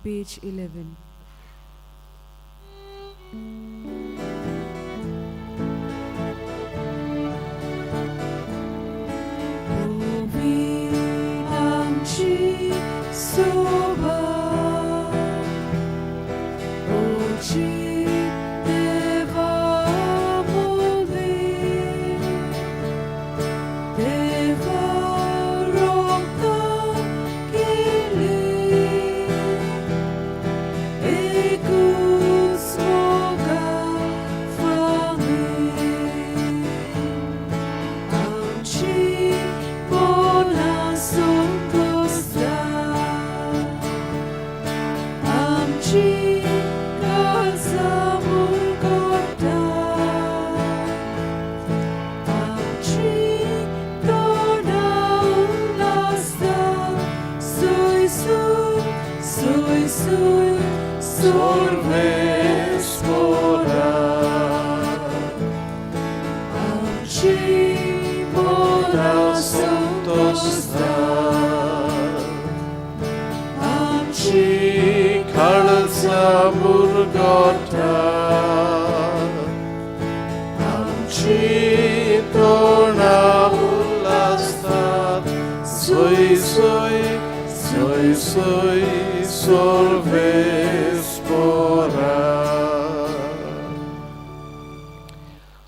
page 11. Powinnam Ci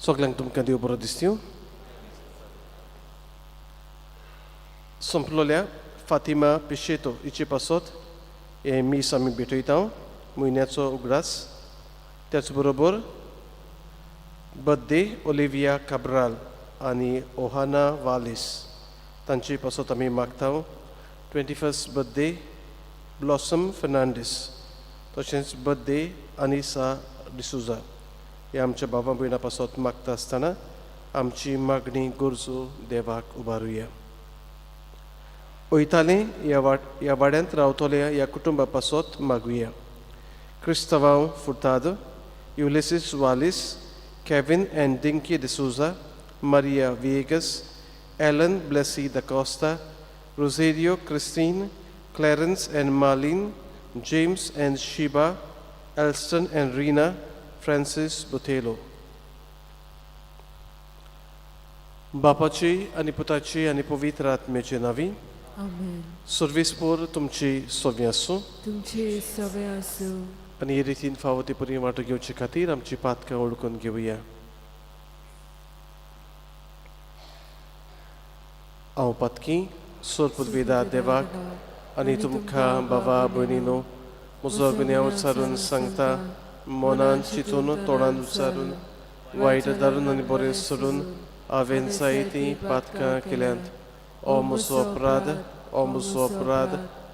Soglang tumkandi obrodistiu. Somplolia Fatima Picheto ichipasot mi sami betoitão muinetso ugras त्याचबरोबर birthday Olivia Cabral आणि Ohana Wallis तांची पासत आमी मागतां 21st birthday Blossom Fernandes तशेंच birthday Anissa D'Souza हे आमच्या बाबा भयणा पासत मागता आसतना आमची मागणी गरजो देवाक उबारुया. वयताले ह्या वाड्यांत रावतल्या ह्या कुटुंबा पासत मागुया. Cristóvão Furtado, Ulysses Wallis, Kevin and Dinky D'Souza, Maria Viegas, Ellen Blessy da Costa, Rosario Christine, Clarence and Marlene, James and Sheba, Elston and Rina, Francis Botelho. बापाची आणि पुताची आणि पवित्र आत्म्याची नावी. Amen. सर्विसपोर तुमची सोवी आसूं तुमचे सवे असो. आणि हे रितीन फावो ती बरी वाटो घेवचे खातीर आमची पातकां ओळखून घेवया. हांव पातकी सोरपुदवेदा देवाक आनी तुमकां बाबा भयणीनो म्हजो गुन्यांव उच्चारून सांगता मनान चिंतून तोंडान उच्चारून वायट दारून आनी बरें सोडून हांवें जायतीं पातकां केल्यांत. ओ म्हजो अपराध, ओ म्हजो अपराध,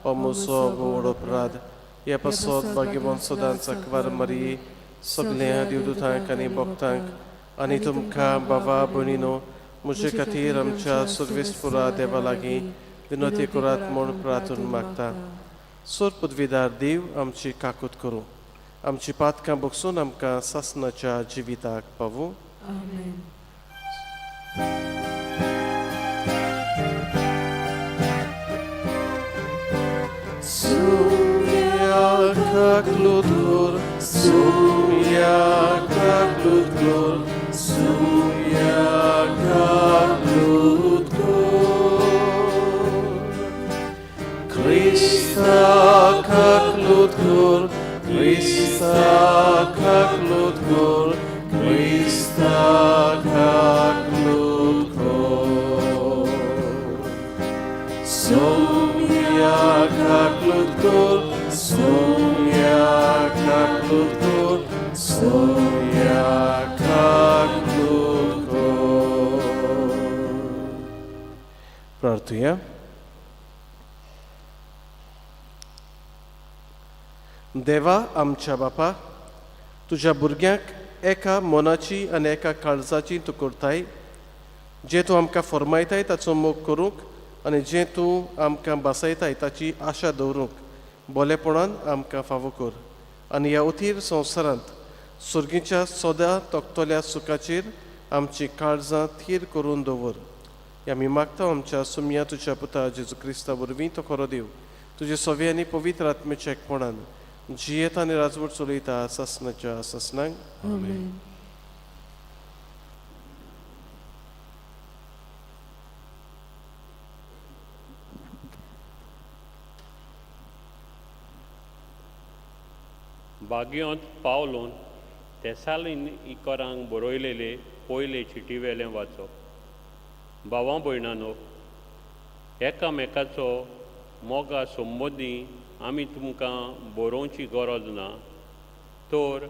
ओ म्हजो व्हड अपराध. ह्या पासत भाग्यवान सदांच अकवार मरी सगळ्या देवदूतांक आनी भक्तांक आनी तुमकां बाबा भयणीनो म्हजे खातीर आमच्या सर्वेस्पुरा देवा लागीं विनोती करात म्हूण प्रार्थून मागता. सोर पदवीदार देव आमची काकूत करूं. आमची पातकां बगसून आमकां सासणाच्या जिविताक पावूं. Amen. Sumiak lutur, sumiak lutur, sumiak lutur. Krista lutur, Krista lutur, Krista lutur. Sumiak lutur, sumiak lutur, sumiak lutur. प्रार्थूया. देवा आमच्या बापा तुज्या भुरग्यांक एका मनाची आनी एका काळजाची तूं करताय. जें तूं आमकां फरमायताय ताचो मोग करूंक आनी जें तूं आमकां बसयताय ताची आशा दवरूंक बोलेपणान आमकां फावो कर. आनी ह्या उथीर संवसारांत सुर्गीच्या सदां तोखतल्या सुखाचेर आमची काळजां थीर करून दवर. आमी मागता आमच्या सुमया तुज्या पुता जेजू क्रिस्ता वरवीं तो खरो देव तुजे सोवे आनी पवित्र आत्म्याच्या एकपणान जियेत आनी राजवट चलयता ससनाच्या ससनाक आमेन. भाग्योंत पावलोन तेसालीन इकोरांक बरयलेले पयले चिटी वेलें वाचप. भावां भयणांनो, एकामेकाचो मोगा संबंदी आमी तुमकां बरोवची गरज ना, तर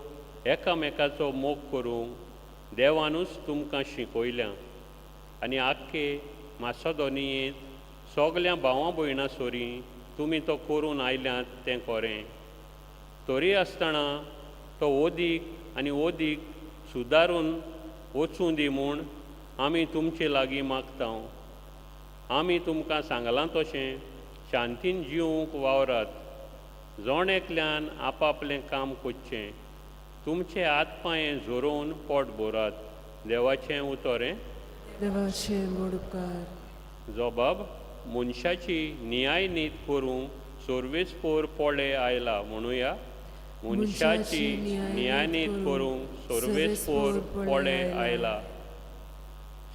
एकामेकाचो मोग करूंक देवानूच तुमकां शिकयल्या आनी आख्खे मासेदोनियेंत सगल्या भावां भयणां सोरी तुमी तो करून आयल्यात तें खरें. तरी आसतना तो ओदीक आनी ओदीक सुदारून वचूं दी म्हूण आमी तुमचे लागीं मागता. आमी तुमकां सांगलां तशें शांतीन जिवंक वावरात, जोण एकल्यान आपआपलें काम करचें, तुमचे हातपांय जोरोवन पोट भरात. देवाचें उतर हें. देवाचे मोडकार. जबाब. मनशाची न्याय नीत करूंक सर्वेस्पर पोळे आयला. म्हणुया, मनशाची न्याय नीत करूंक सर्वेस्पर पोळे आयला.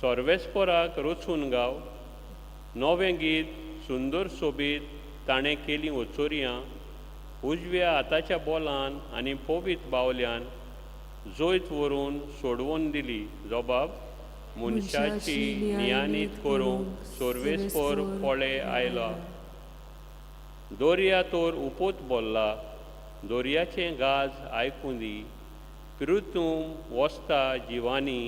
सर्वेस्पराक रचून गाव. नवें गीत सुंदर सोबीत ताणें केलीं वचोरयां. उजव्या हाताच्या बोलान आनी पवित्र बावल्यान जोयत व्हरून सोडवून दिली. जबाब. मनशाची न्यानीत करूंक सर्वेस्पर पोळे आयला. दोर्या तोर उपोत बोल्ला, दोर्याचें गाज आयकूं दी. पिरुतूम वस्ता जिवानी,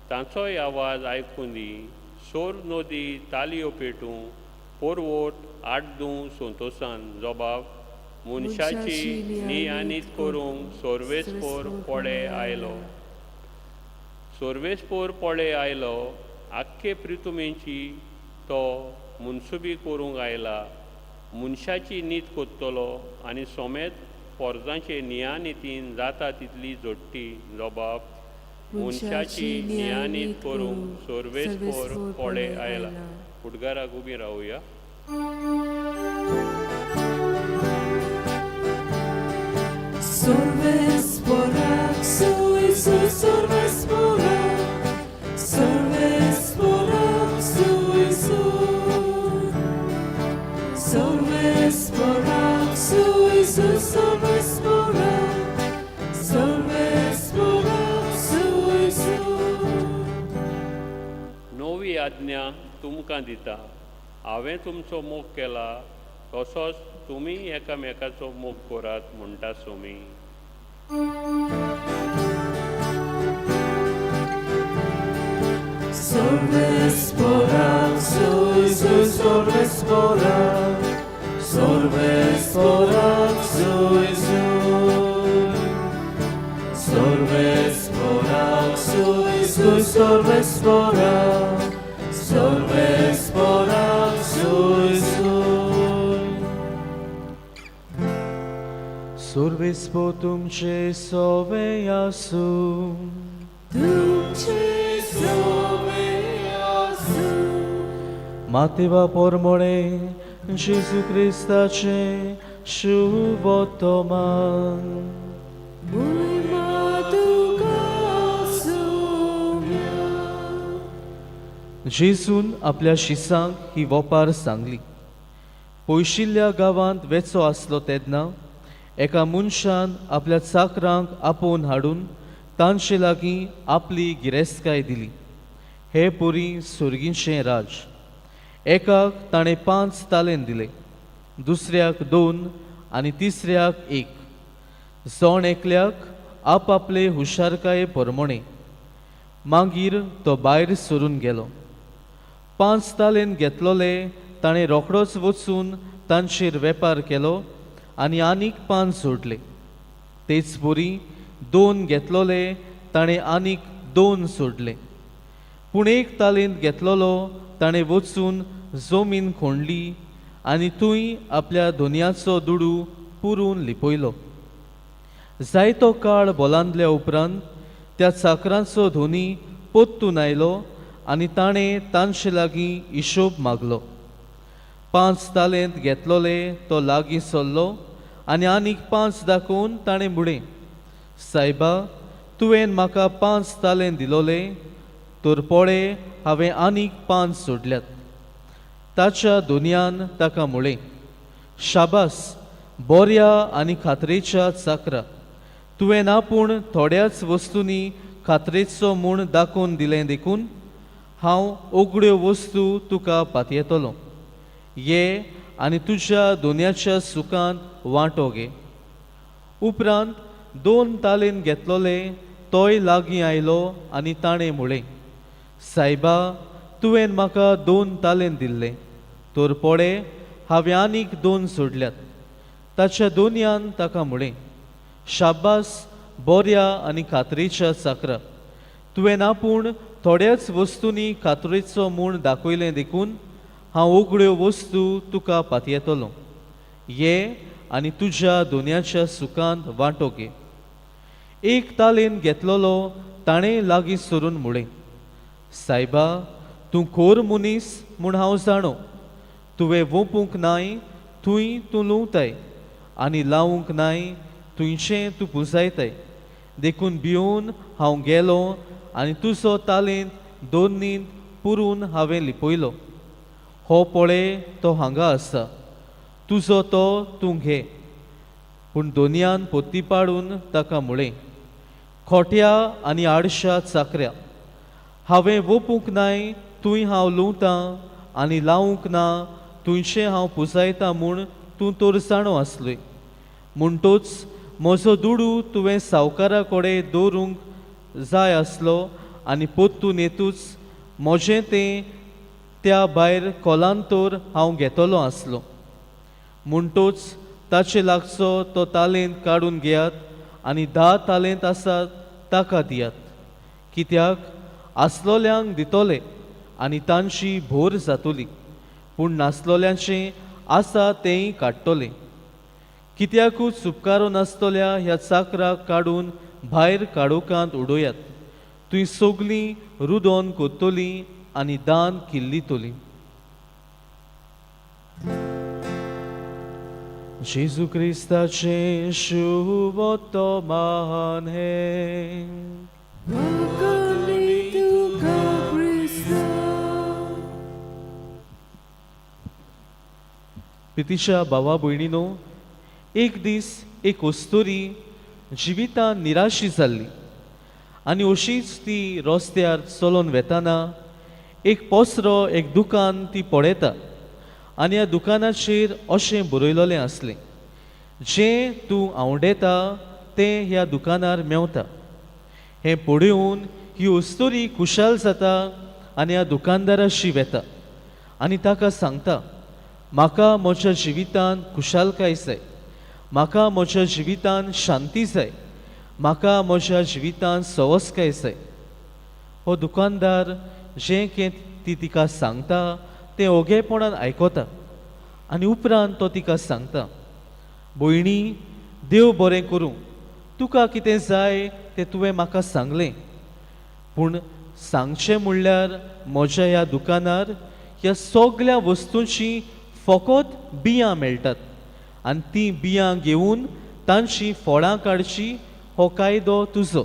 तांचोय आवाज आयकूं दी. सोर नदी तालयो पेटूं, पोरवोट आड्डूं संतोशान. जबाब. मनशाची न्यानीत करूंक सर्वेस्पर पोळे आयलो. सर्वेस्पर पोळे आयलो. आख्खे प्रितुमेची तो मुनसुबी करूंक आयला. मनशाची नीत कोत्तलो आनी सोमेत पोरजांचे न्यायानितीन जाता तितली जोडटी. जबाब. मनशाची न्यायानीत करूंक सर्वेस्पर पोळे आयला. उडगाराक उबी रावुया. Sorvesporak, suisu, sorvesporak, sorvesporak, suisu. Sorvesporak, suisu, sorvesporak, sorvesporak, suisu. नवी आज्ञा तुमकां दिता. हांवें तुमचो मोग केला तसोच तुमी एकामेकाचो मोग करात म्हणटा Somi. Sorvesporak, suisu, sorvesporak, sorvesporak, suisu. Sorvesporak, suisu, sorvesporak, sorvesporak, suisu. Sorvespo tumce sovejasu, Tumce sovejasu. Mateva pormone Jesu Christace shuvotoman. Mój maduka soumia. जेसून आपल्या शिसांक ही वोपार सांगली. पयशिल्ल्या गांवांत वेचो आसलो तेन्ना एका मनशान आपल्या चाकरांक आपोवन हाडून तांचे लागीं आपली गिरेस्तकाय दिली. हे पुरी सुर्गीचें राज. एकाक ताणें 5 तालेंत दिले, दुसऱ्याक 2 आनी तिसऱ्याक 1. जोण एकल्याक आपआपले हुशारकाये प्रमाणे. मागीर तो भायर सरून गेलो. 5 तालेंत घेतलोले ताणें रोखडोच वचून तांचेर वेपार केलो आनी आनीक 5 सोडले. तेच परी 2 घेतलोले ताणें आनीक 2 सोडले. पूण 1 तालेंत घेतलोलो ताणें वचून जमीन खोंडली आनी थंय आपल्या धोनयाचो दुडू पुरून लिपयलो. जायतो काळ बोलांदल्या उपरांत त्या चाकरांचो धोनी पोत्तून आयलो आनी ताणें तांचे लागीं हिशोब मागलो. 5 तालेंत घेतलोले तो लागीं सरलो आनी आनीक 5 दाखोवन ताणें म्हणलें, सायबा, तुवें म्हाका 5 तालेंत दिलोले, तर पळय हांवें आनीक 5 सोडल्यात. ताच्या दोनयान ताका म्हणलें, शाबास, बऱ्या आनी खात्रेच्या चाकरा, तुवें आपूण थोड्याच वस्तूंनी खात्रेचो म्हूण दाखोवन दिलें देखून हांव उगड्यो वस्तू तुका पातयेतलो. ये आनी तुज्या दोनयाच्या सुखांत वांटो घे. उपरांत 2 तालेंत घेतलोले तोय लागीं आयलो आनी ताणें म्हणलें, सायबा, तुवें म्हाका 2 तालेंत दिल्ले, तर पळय हांवें आनीक 2 सोडल्यात. ताच्या दोनयान ताका म्हणलें, शाबास, बऱ्या आनी खात्रेच्या चाकरा, तुवें आपूण थोड्याच वस्तूंनी खात्रेचो म्हूण दाखयलें देखून हांव उगड्यो वस्तू तुका पातयेतलो. ये आनी तुज्या दोनयाच्या सुखांत वांटो घे. 1 तालेंत घेतलोलो ताणें लागीं सरून म्हणलें, सायबा, तूं खोर मनीस म्हूण हांव जाणो. तुवें वोपूंक नाय, थंय तूं लुंवताय, आनी लावूंक नाय, थंयचें तूं पुंजायताय. देखून भिवून हांव गेलो आनी तुजो तालेंत 2नींत पुरून हांवें लिपयलो. हो पळय तो हांगा आसा, तुजो तो तूं घे. पूण दोनयान पोत्ती पाडून ताका म्हणलें, खोट्या आनी आडश्या चाकऱ्या, हांवें वोपूंक नाय, थंय हांव लुंवतां, आनी लावूंक ना, थंयचें हांव पुंजायतां म्हूण तूं तर जाणो आसलोय. म्हणटूच म्हजो दुडू तुवें सावकारा कडेन दवरूंक जाय आसलो आनी पोत्तून येतूच म्हजें तें त्या भायर कोलान तर हांव घेतलो आसलो. म्हणटूच ताचे लागचो तो तालेंत काडून घेयात आनी 10 तालेंत आसात ताका दियात. कित्याक आसलोल्यांक दितोले आनी तांची भोर जातली, पूण नासलोल्यांचें आसा तेंय काडटले. कित्याकूच उपकारो नासतल्या ह्या चाकराक काडून भायर काडूकांत उडोयात. थंय सगलीं रुदोन कोत्तलीं आनी दान किल्लीतली. जेजू क्रिस्ताचें शुभ वर्तमान हे. Wakali tuka Krista. प्रितीच्या भावा भयणीनो, एक दीस एक ओस्तोरी जिवितान निराशी जाल्ली आनी अशीच ती रस्त्यार चलोन वेताना एक पसरो एक दुकान ती पळयता आनी ह्या दुकानाचेर अशें बरयलोलें आसलें, जें तूं आवडेता तें ह्या दुकानार मेवता. हें पळोवन ही ओस्तोरी खुशाल जाता आनी ह्या दुकानदाराशी वेता आनी ताका सांगता, म्हाका म्हज्या जिवितान खुशालकाय जाय, म्हाका म्हज्या जिवितान शांती जाय, म्हाका म्हज्या जिवितान सवस्काय जाय. हो दुकानदार जें कितें ती तिका सांगता तें ओगेपणान आयकता आनी उपरांत तो तिका सांगता, भयणी, देव बरें करूं, तुका कितें जाय तें तुवें म्हाका सांगलें, पूण सांगचें म्हणल्यार म्हज्या ह्या दुकानार ह्या सगळ्या वस्तूंची फकत बियां मेळटात आनी तीं बियां घेवन तांची फळां काडची हो कायदो तुजो.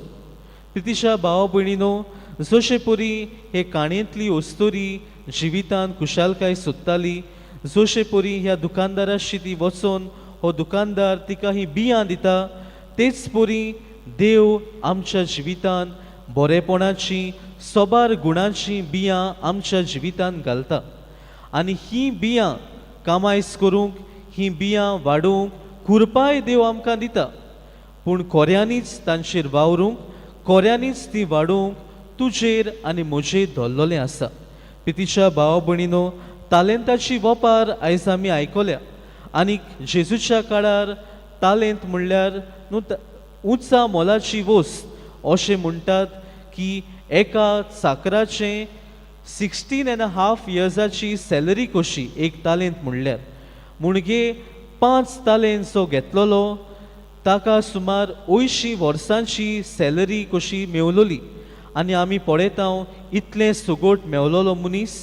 प्रितीच्या भावा भयणीनो, जशे परी हे काणयेंतली ओस्तोरी जिवितान खुशालकाय सोदताली, जशे परी ह्या दुकानदाराशी ती वचोन हो दुकानदार तिका ही बियां दिता, तेच परी देव आमच्या जिवितान बरेपणाची सोबार गुणांची बियां आमच्या जिवितान घालता आनी ही बियां कामायज करूंक, ही बियां वाडोवंक खुरपाय देव आमकां दिता. पूण खोऱ्यांनीच तांचेर वावरूंक, खोऱ्यांनीच ती वाडोवंक तुजेर आनी म्हजेर धरलोलें आसा. प्रितीच्या भावा भयणीनो, तालेंताची वपार आयज आमी आयकल्या आनी जेजूच्या काळार तालेंत म्हणल्यार उंचा मोलाची वस्त. अशें म्हणटात की एका चाकराचें 16.5 इयर्साची सॅलरी कशी एक तालेंत म्हणल्यार. म्हणजे 5 तालेंत जो घेतलोलो ताका सुमार 80 वर्सांची सॅलरी कशी मेवलोली आनी आमी पळयता इतलें सुगोट मेवलोलो मनीस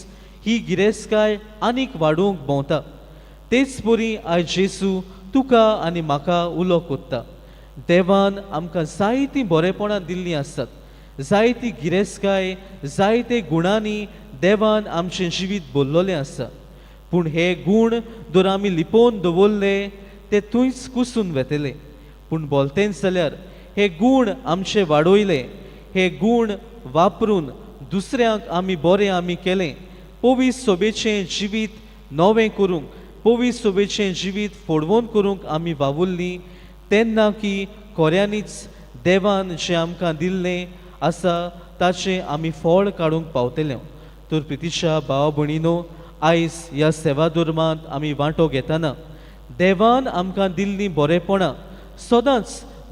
ही गिरेस्तकाय आनीक वाडोवंक भोंवता. तेच परी आयज जेसू तुका आनी म्हाका उलो कोत्ता. देवान आमकां जायतीं बरेपणां दिल्लीं आसात, जायती गिरेस्तकाय, जायते गुणांनी देवान आमचें जिवीत भरलोलें आसा. पूण हे गूण जर आमी लिपोवन दवरले ते थंयच कुसून वेतले. पूण बोलतेच जाल्यार हे गूण आमचे वाडोयले, हे गूण वापरून दुसऱ्यांक आमी बरें केलें, पवीत सोबेचें जिवीत नवें करूंक, पवीत सोबेचें जिवीत फोडवोन करूंक आमी वावुरलीं, तेन्ना की खऱ्यांनीच देवान जें आमकां दिल्लें आसा ताचें आमी फळ काडूंक पावतले. तर प्रितीच्या भावा भयणीनो, आयज ह्या सेवा धर्मांत आमी वांटो घेतना देवान आमकां दिल्लीं बरेपणां सदांच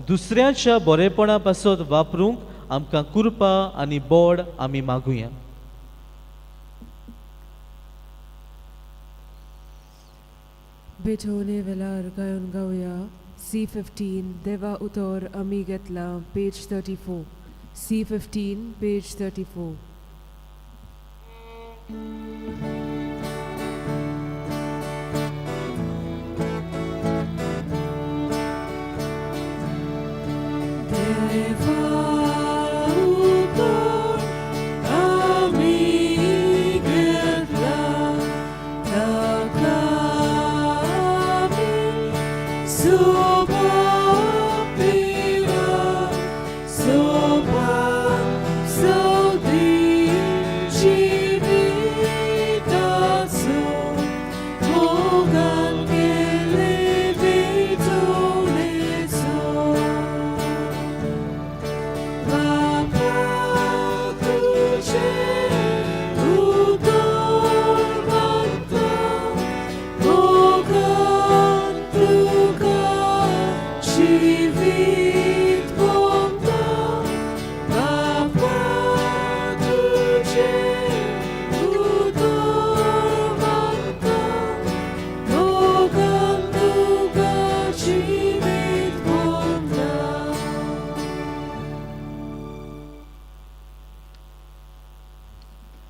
दुसऱ्याच्या बरेपणा पासत वापरूंक आमकां कृपा आनी बोड आमी मागुया. बेठवणे वेळार गायन गावया C15 देवा उतर आमी घेतला पेज 34. C15 page 34.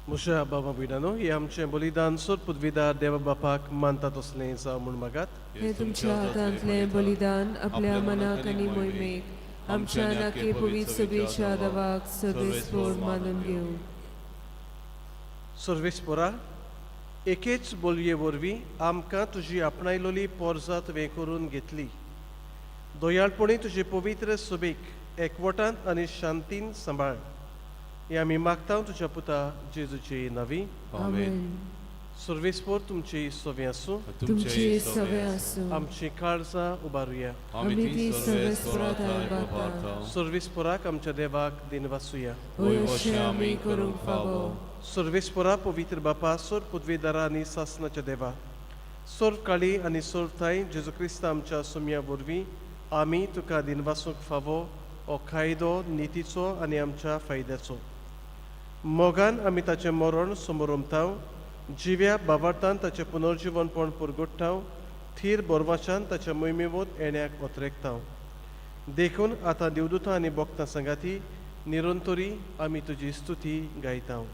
म्हज्या बाबा भयणानो, हे आमचें बलिदान सोद पदवीदार देवा बापाक मानता तसलें जावं म्हूण मागात. हे तुमच्या हातांतलें बलिदान आपल्या मनाक आनी मोहिमेक आमच्या नाके पवीत सोबेच्या देवाक सर्वेस्पोर मानून घेवं. सर्वेस्पोरा, एकेच बोलये वरवीं आमकां तुजी आपणायलोली पोरजां तुवें करून घेतली. दोयाळपणी तुजे पवित्र सोबेक एकवटांत आनी शांतीन सांबाळ. हे आमी मागता तुज्या पुता जेजूचे नांवी. आमेन. सर्वेस्पोर तुमची सोवे आसूं. तुमची सवे आसूं. आमची काळजां उबारुया. आमी ती सर्वेस्पोरात बाता. सर्वेस्पोराक आमच्या देवाक दिनवासुया. अशें आमी करूंक फावो. सर्वेस्पोरा पवित्र बापा, सोर पदवीदारा आनी सासणाच्या देवा, सोर काळी आनी सोर थाय जेजू क्रिस्त आमच्या सुम्या वरवीं आमी तुका दिनवासूंक फावो हो कायदो नितीचो आनी आमच्या फायद्याचो. मोगान आमी ताचें मरण समोर उमताव, जिव्या बाबार्थान ताचें पुनर्जिवनपण पुरगुट्टाव, थीर बोरवाच्यान ताच्या मोहिमेवोत येण्याक ओतरेकताव. देखून आतां देवदूतां आनी भोक्तां संगाती निरंतरी आमी तुजी स्तुती गायताव.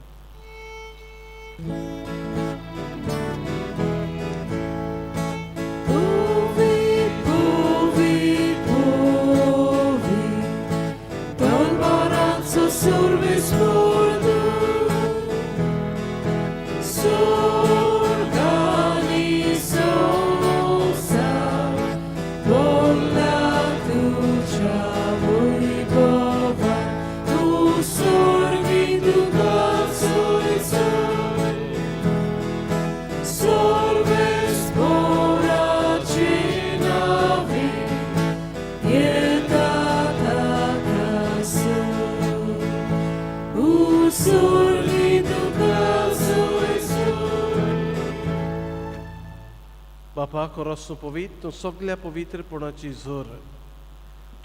बापा, कोरोसू पवित तूं सगल्या पवित्रपणाची झोर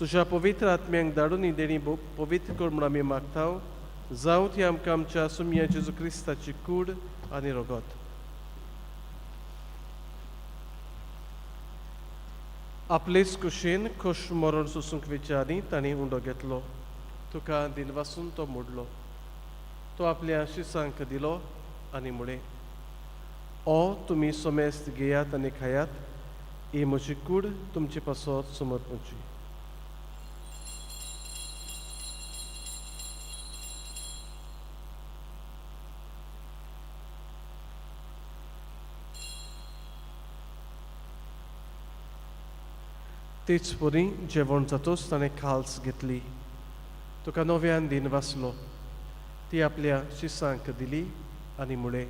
तुज्या पवित्र आत्म्यांक धाडून ही देणी पवित्र कर म्हूण आमी मागताव. जावं ती आमकां आमच्या सुम्या जेजू क्रिस्ताची कूड आनी रगत. आपलेच कुशीन खोश मरण सोसूंक विचारी तांणी उंडो घेतलो. तुका दिनवासून तो मोडलो. तो आपल्या शिसांक दिलो आनी मुळे ओ तुमी सोमेस्त घेयात आनी खायात, ही म्हजी कूड तुमचे पासत समर्पूची. तेच परी जेवण जातोच ताणें खाल्स घेतली. तुका नव्यान दिन वाचलो. ती आपल्या शिसांक दिली आनी म्हळें,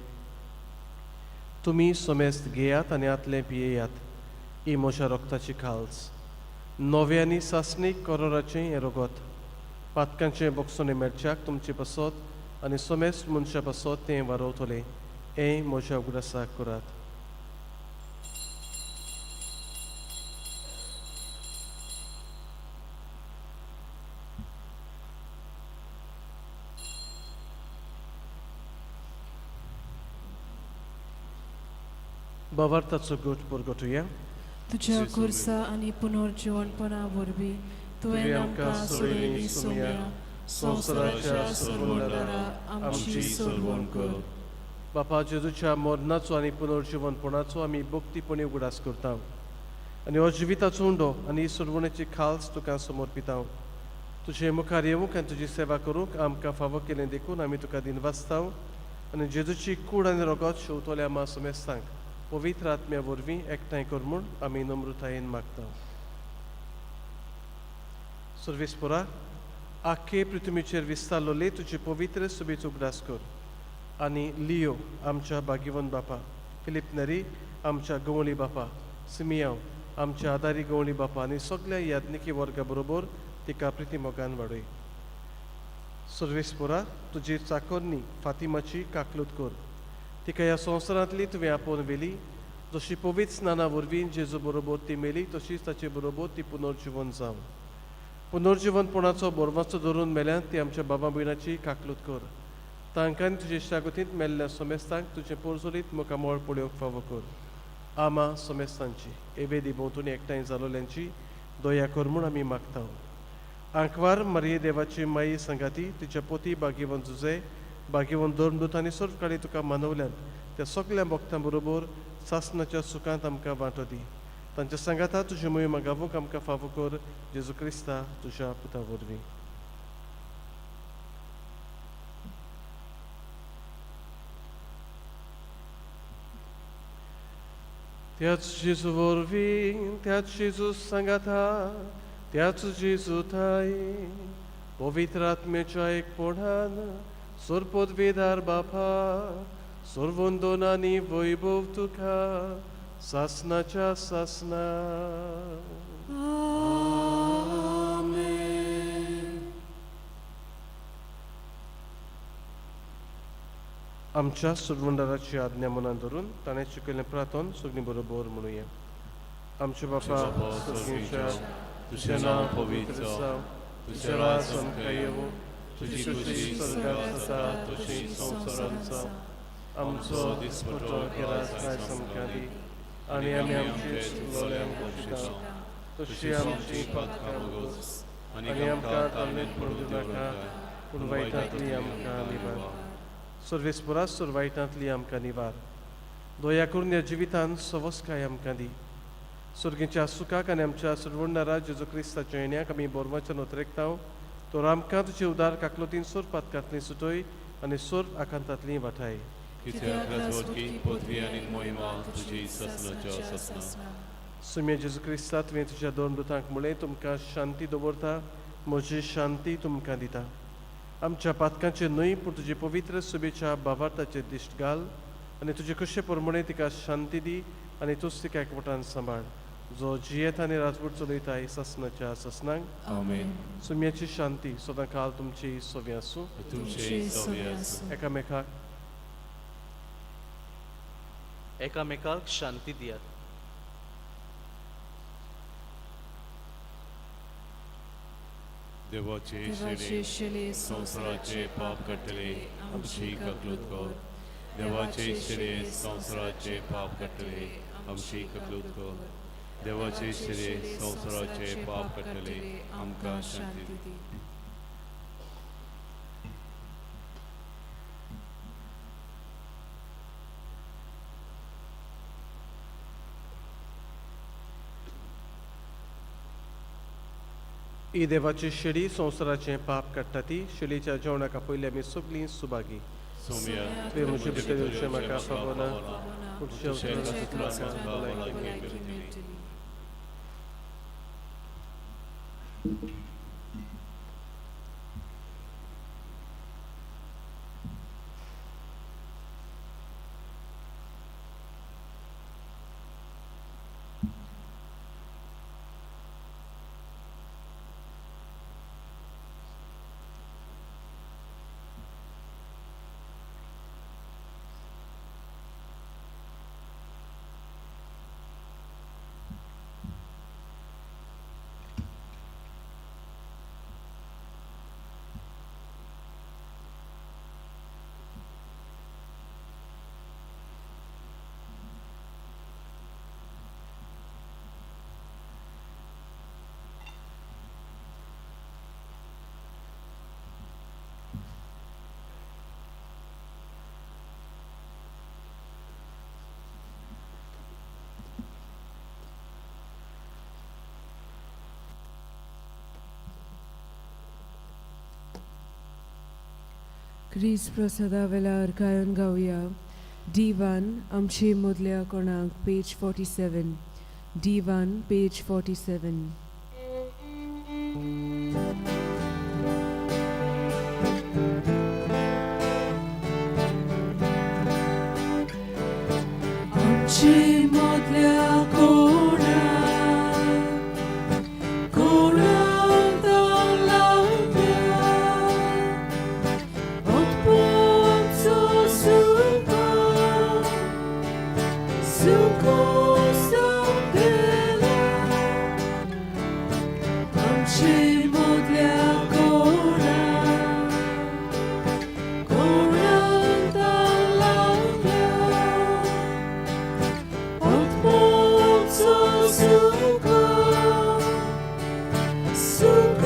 तुमी सोमेस्त घेयात आनी आतलें पियेयात, ही म्हज्या रोगताची खाल्स. नव्यांनी सासणीक कोरोराचें हें रोगत. पातकांचें बोगसोने मेळच्याक तुमचे पासत आनी सोमेस्त मनशा पासत तें वारोवतलें. हें म्हज्या उगडासाक करात. बावार्थाचो गोठ परगटुया. तुझ्या खुर्सा आनी पुनर्जीवनपणा वरवीं तुवें आमकां सोडयली सोम्या, संवसाराच्या सरवंडरा आमची सरवण कर. बापा जेजूच्या मरणाचो आनी पुनर्जीवनपणाचो आमी भक्तीपणी उगडास करता आनी हो जिविताचो उंडो आनी ही सरवणेची खाल्स तुका समर्पिता. तुजे मुखार येवंक आनी तुजी सेवा करूंक आमकां फावो केलें देखून आमी तुका दिनवासता आनी जेजूची कूड आनी रोगत शेवतोल्या आमा सोमेस्तांक पवित्र आत्म्या वरवीं एकठांय कर म्हूण आमी नम्रतायेन मागता. सर्वेस्परा, आख्खे पृथ्वीचेर विस्तारलोले तुजे पवित्र सुबेच उगडास कर आनी लियो आमच्या भाग्यवन बापा, फिलिप नेरी आमच्या गवळी बापा, सिमियांव आमच्या आदारी गवळी बापा आनी सगळ्या याज्ञिकी वर्गा बरोबर तिका प्रितीमोगान वाडय. सर्वेस्परा, तुजी चाकोरनी फातिमाची काकलूत कर. तिका ह्या संवसारांतली तुवें आपोवन व्हेली. जशी पवित्र स्नाना वरवीं जेजू बरोबर ती मेली तशीच ताचे बरोबर ती पुनर्जीवन जावं. पुनर्जीवनपणाचो बोरमाचो धरून मेल्यान ती आमच्या बाबा भयणाची काकलूत कर. तांकां तुजे शागोतींत मेल्ल्या सोमेस्तांक तुजें पोरजोलीत मुखामोळ पळोवंक फावो कर. आमा सोमेस्तांची एबेदी भोंवतणी एकठांय जालोल्यांची दया कर म्हूण आमी मागता. आंकवार मारये देवाची माई संगाती तिच्या पोती भाग्यवन जुजे भाग्यवन धर्मदूत आनी सर्व काळी तुका मानवल्यान त्या सगळ्या भक्तां बरोबर सासणाच्या सुखांत आमकां वांटो दी. तांच्या सांगाता तुजी मोहीम गावूंक आमकां फावो कर. जेजू क्रिस्ता तुज्या पुता वरवीं. त्याच जेजू वरवीं, त्याच जेजू सांगाता, त्याच जेजू थाय पवित्र आत्म्याच्या एकपणान सर्वपदवेदार बापा, सर्वंदोन आनी वैभव तुका सासणाच्या सासना. आमच्या सुरवंडाराची आज्ञा मनान धरून ताणें शिकयलें प्रार्थन सगळीं बरोबर म्हणुया. आमचे बापा सुर्गेच्या, तुजें नांव पवित्र जावं, तुजें राज आमकां येवं, तुजी खुशी स्वर्गांत जाता तशी संवसारांत जावं. आमचो दिसपटो केरास आयज आमकां दी आनी आमी आमची चुकलोल्यांक मागता तशी आमची पातकां वगोस आनी आमकां ताल्लेंत पडूं नाका पूण वायटांतली आमकां निवार. सर्वेस्परा वायटांतली आमकां निवार. दया करून ह्या जिवितांत सवस्काय आमकां दी. सुर्गेच्या सुखाक आनी आमच्या सुरवंडारा जेजू क्रिस्ताच्या येण्याक आमी बोरमाच्यान उतरेकता. तो आमकां तुजे उदार काकलोतीन सोर पातकांतली सुटय आनी सोर आकांतांतली वाटाय. सुम्या जेजू क्रिस्ता तुवें तुज्या दोन दुतांक म्हळें तुमकां शांती दवरता, म्हजी शांती तुमकां दिता. आमच्या पातकांचे न्हय पूण तुजे पवित्र सुबेच्या भावार्थाचेर दिश्ट घाल आनी तुजे कशे प्रमाणे तिका शांती दी आनी तूंच तिका एकवटान सांबाळ. जो जियेत आनी राजवट चलयताय सासणाच्या सासणांक आमेन. सुम्याची शांती सदां काल तुमची सोबी आसूं. एकामेकाक शांती दियात. देवाचे शिले संवसाराचे पाप कटले आमची काकलूत कर. देवाचे शिले संवसाराचे पाप कटले आमची काकलूत कर. देवाचे शिले संवसाराचे पाप कटले आमकां शांती दी. ही देवाची शेळी संवसाराचें पाप काडटा ती शेळीच्या जेवणाका पयलीं आमी सगळीं सुभागी तुवें म्हजे भितर येवचें म्हाका फावना तुज्या उतरांत म्हाका भलायकी मेळटली. क्रिस प्रसादा वेळार गायन गावया D1 आमचे मोदल्या कोणाक पेज 47 D1 पेज 47. आमचे मोदल्या कोणाक लागल्या odpłonco suko stąpila amczy modlia konak dalawia odpłonco suko stąpila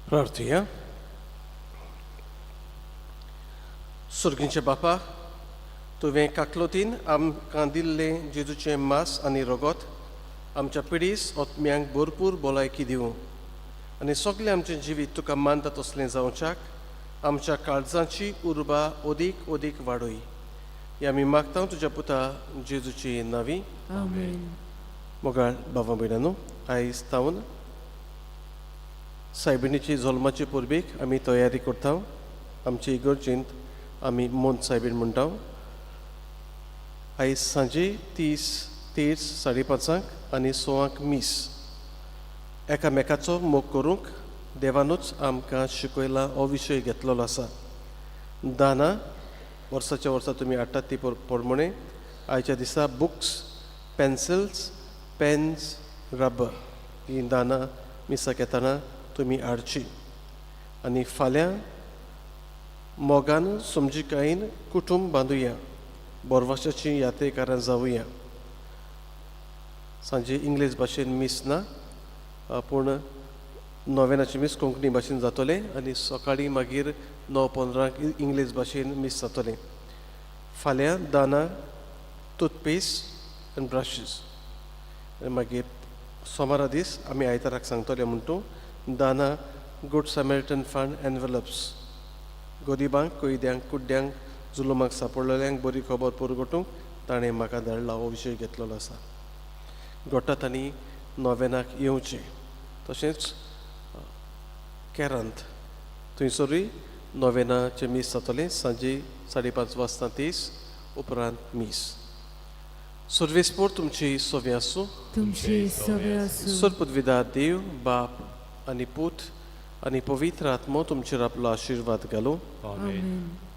प्रार्थया. सुर्गींचे बापा, तुवें काकलोतीन आमकां दिल्लें जेजूचें मास आनी रगत आमच्या पिडीस ओतम्यांक भरपूर भलायकी दिवं आनी सगळें आमचें जिवीत तुका मानता तसलें जावच्याक आमच्या काळजांची उर्बा ओदीक ओदीक वाडय. हें आमी मागता तुज्या पुता जेजूची नांवी. आमेन. मोगाळ बाबा भयणानो, आयज तावन सायबिणीची जल्माचे पुर्वेक आमी तयारी करता आमचे इगर्जेंत आमी मोंत सायबीण म्हणटा आयज सांजे 3:30 आनी 6 मीस एकामेकाचो मोग करूंक देवानूच आमकां शिकयला हो विशय घेतलेलो आसा दाना वर्साच्या वर्सा तुमी हाडटात ती प्रमाणे आयच्या दिसा बुक्स पेन्सिल्स पेन्स रबर ही दाना मिसाक येताना तुमी हाडची आनी फाल्यां मोगान समजिकायेन कुटुंब बांदुया बोरवाशाची यात्रेकारां जावुया सांजे इंग्लीश भाशेन मीस ना पूण नोवेनाची मीस कोंकणी भाशेन जातले आनी सकाळीं मागीर 9:15 इंग्लीश भाशेन मीस जातले फाल्यां दाना टूथपेस्ट आनी ब्रशीस मागीर सोमारा दीस आमी आयताराक सांगतले म्हणटू दाना गूड सॅमेरिटन फंड एनवेलप्स गरिबांक कोयद्यांक कुड्ड्यांक जुलुमाक सांपडलेल्यांक बरी खबर पुरगोटूंक ताणें म्हाका धाडला हो विशय घेतलेलो आसा गोठात आनी नोवेनाक येवचें तशेंच केरांत थंयसरूय नोवेनाचें मीस जातलें सांजे 5:30 वाजता 30 उपरांत मीस सर्वेस्पोर तुमची सोवी आसूं तुमची सवे आसूं सर्पद्विदा देव बाप आनी पूत आनी पवित्र आत्मो तुमचेर आपलो आशिर्वाद घालूं आमेन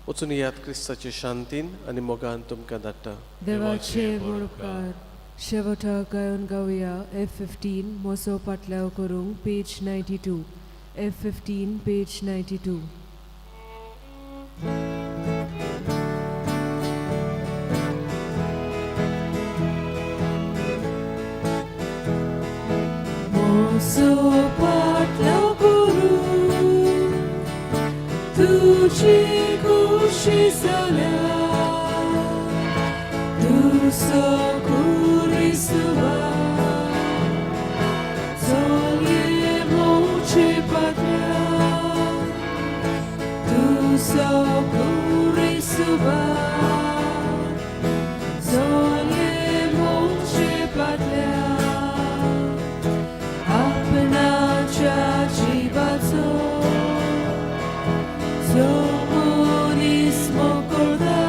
वचून याद क्रिस्ताचे शांतीन आनी मोगान तुमकां धाडटा देवाचे उपकार शेवटाक गायन गावया F15 मोसो पाटल्याव करूंक पेज 92 F15 पेज 92 मोसो पाटल्याव करूंक तुजी खुशी जाल्या तुजो कुरिसवा Zolie moce patria Tu so kurisuba Zolie moce patria Apna ciacibazo Zomonismo corda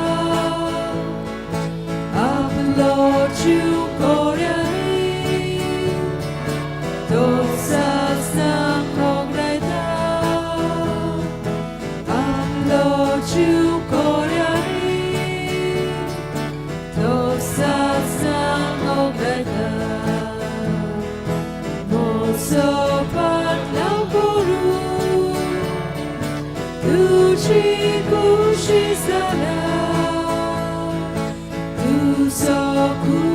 Aplo ciu Tu so cool.